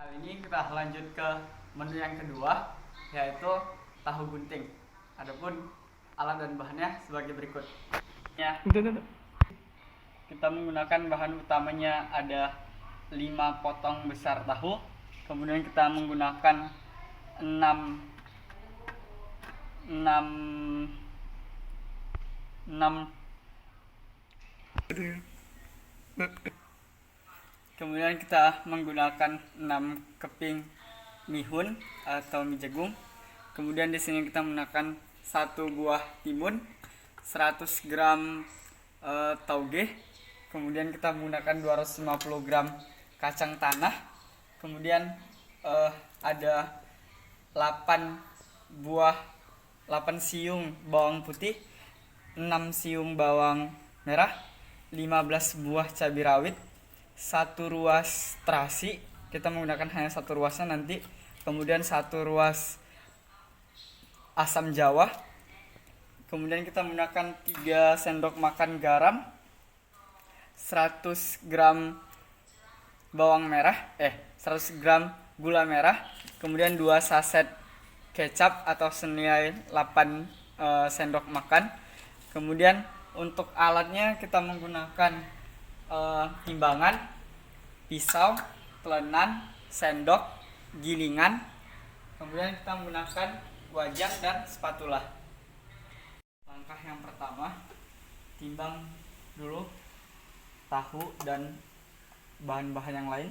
Kali ini kita lanjut ke menu yang kedua, yaitu tahu gunting. Adapun alat dan bahannya sebagai berikut. Ya, kita menggunakan bahan utamanya ada 5 potong besar tahu. Kemudian kita menggunakan 6 Kemudian kita menggunakan 6 keping mihun atau mie jagung. Kemudian di sini kita menggunakan 1 buah timun, 100 gram tauge. Kemudian kita menggunakan 250 gram kacang tanah. Kemudian ada 8 siung bawang putih, 6 siung bawang merah, 15 buah cabai rawit, 1 ruas terasi. Kita menggunakan hanya 1 ruasnya nanti. Kemudian 1 ruas asam jawa. Kemudian kita menggunakan 3 sendok makan garam, 100 gram bawang merah, 100 gram gula merah. Kemudian 2 saset kecap atau senilai 8 sendok makan. Kemudian untuk alatnya kita menggunakan timbangan, pisau, telenan, sendok, gilingan. Kemudian kita menggunakan wajan dan spatula. Langkah yang pertama, timbang dulu tahu dan bahan-bahan yang lain.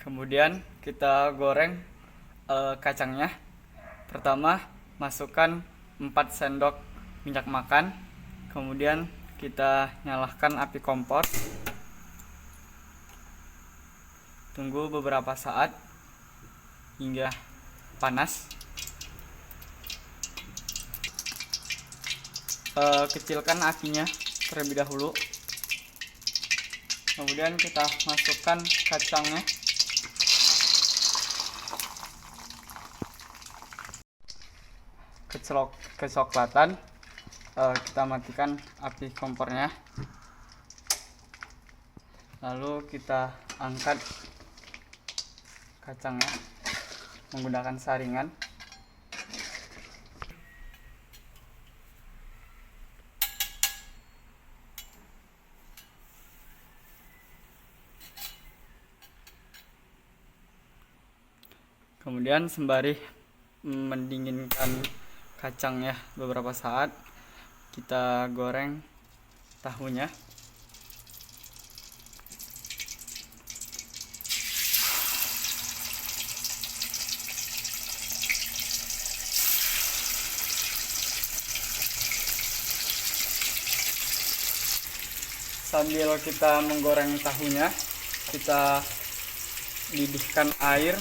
Kemudian kita goreng kacangnya. Pertama masukkan 4 sendok minyak makan. Kemudian kita nyalakan api kompor. Tunggu beberapa saat hingga panas. Kecilkan apinya terlebih dahulu. Kemudian kita masukkan kacangnya. Kecoklatan, kita matikan api kompornya. Lalu kita angkat kacangnya menggunakan saringan. Kemudian sembari mendinginkan kacangnya beberapa saat, kita goreng tahunya. Sambil kita menggoreng tahunya, kita didihkan air.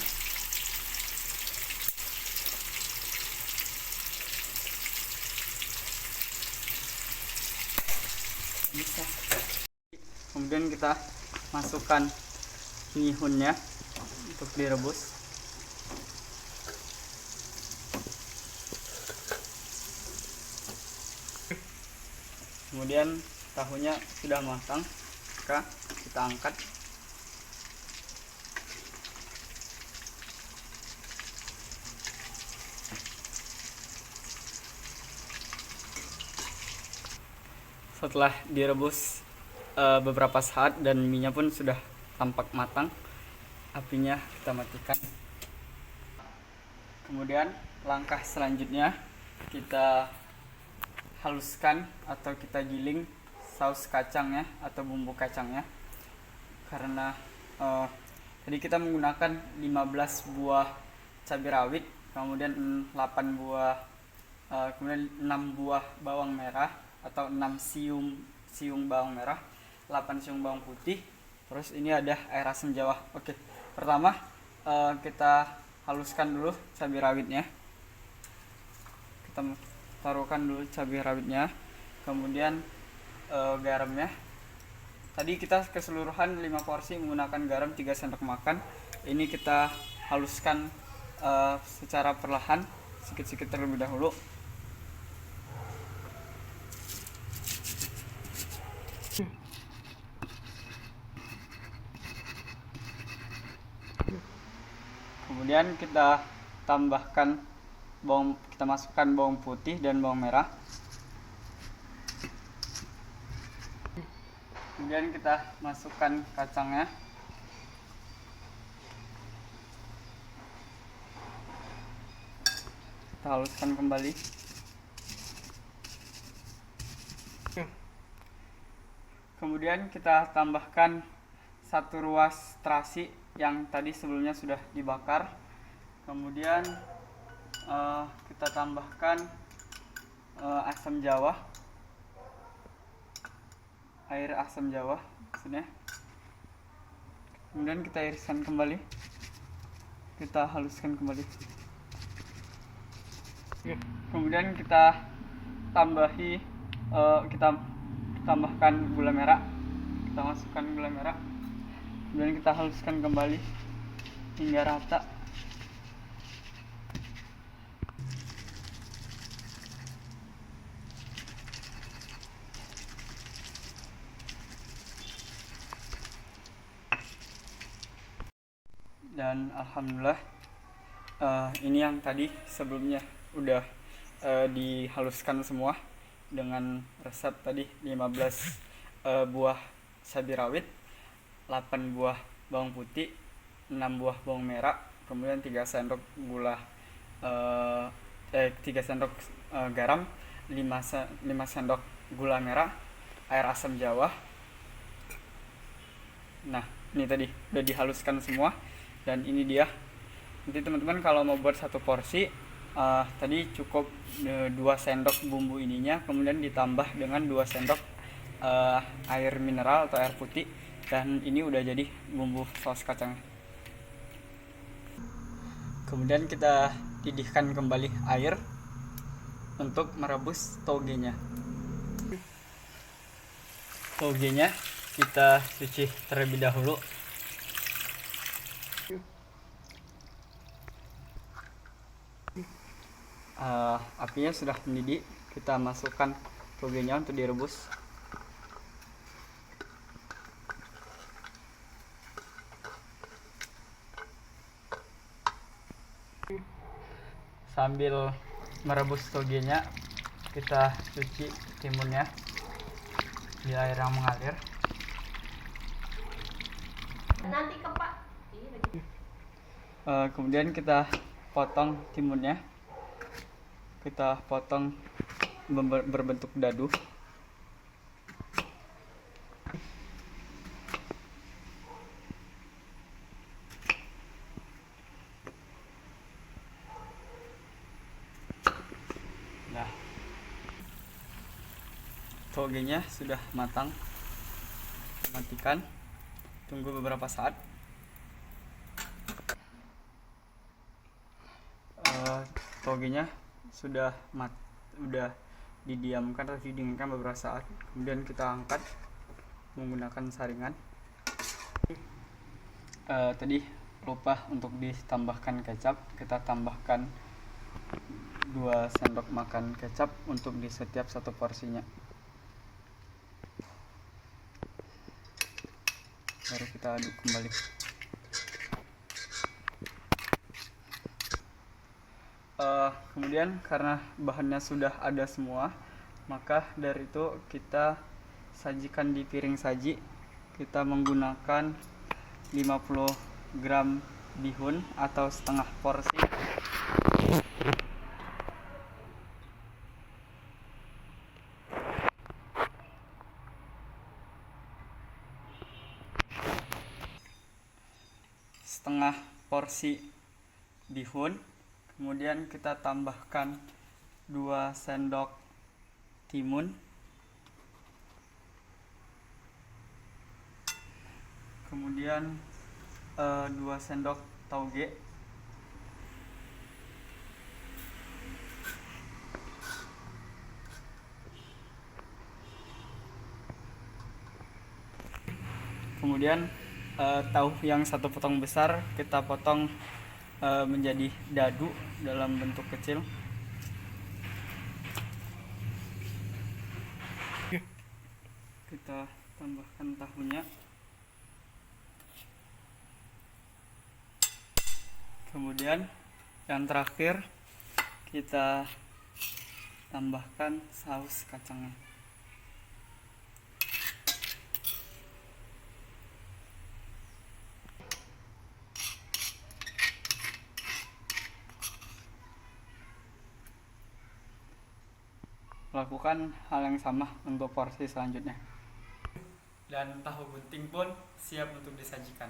Kemudian kita masukkan mihunnya untuk direbus. Kemudian tahunya sudah matang, maka kita angkat. Setelah direbus beberapa saat dan minyak pun sudah tampak matang, apinya kita matikan. Kemudian langkah selanjutnya, kita haluskan atau kita giling saus kacangnya atau bumbu kacangnya. Karena tadi kita menggunakan 15 buah cabai rawit, kemudian 8 buah kemudian 6 buah bawang merah atau 6 siung bawang merah, 8 siung bawang putih. Terus ini ada air asam jawa. Oke, pertama kita haluskan dulu cabai rawitnya. Kita taruhkan dulu cabai rawitnya, kemudian garamnya. Tadi kita keseluruhan 5 porsi menggunakan garam 3 sendok makan. Ini kita haluskan secara perlahan, sedikit-sedikit terlebih dahulu. Kemudian kita masukkan bawang putih dan bawang merah. Kemudian kita masukkan kacangnya. Kita haluskan kembali. Kemudian kita tambahkan 1 ruas terasi yang tadi sebelumnya sudah dibakar. Kemudian kita tambahkan asam jawa, air asam jawa maksudnya. Kemudian kita iriskan kembali, kita haluskan kembali. Kemudian kita tambahkan gula merah. Kita masukkan gula merah. Kemudian kita haluskan kembali hingga rata. Dan alhamdulillah ini yang tadi sebelumnya udah dihaluskan semua dengan resep tadi. 15 buah cabai rawit, 8 buah bawang putih, 6 buah bawang merah, kemudian 3 sendok gula 3 sendok garam, 5 sendok gula merah, air asam jawa. Nah, ini tadi udah dihaluskan semua. Dan ini dia. Nanti teman-teman kalau mau buat 1 porsi, tadi cukup 2 sendok bumbu ininya, kemudian ditambah dengan 2 sendok air mineral atau air putih, dan ini udah jadi bumbu saus kacang. Kemudian kita didihkan kembali air untuk merebus togenya. Togenya kita cuci terlebih dahulu. Apinya sudah mendidih, kita masukkan togenya untuk direbus. Sambil merebus togenya, kita cuci timunnya di air yang mengalir. Nanti ke Pak. Kemudian kita potong timunnya. Kita potong berbentuk dadu. Nah, togenya sudah matang. Matikan. Tunggu beberapa saat. Togenya sudah didiamkan atau didinginkan beberapa saat. Kemudian kita angkat menggunakan saringan. Tadi lupa untuk ditambahkan kecap. Kita tambahkan 2 sendok makan kecap untuk di setiap 1 porsinya. Baru kita aduk kembali. Kemudian karena bahannya sudah ada semua, maka dari itu kita sajikan di piring saji. Kita menggunakan 50 gram bihun atau setengah porsi. Setengah porsi bihun. Kemudian kita tambahkan 2 sendok timun. Kemudian 2 sendok tauge. Kemudian tahu yang satu potong besar kita potong menjadi dadu dalam bentuk kecil. Kita tambahkan tahunya. Kemudian yang terakhir kita tambahkan saus kacangnya. Lakukan hal yang sama untuk porsi selanjutnya. Dan tahu gunting pun siap untuk disajikan.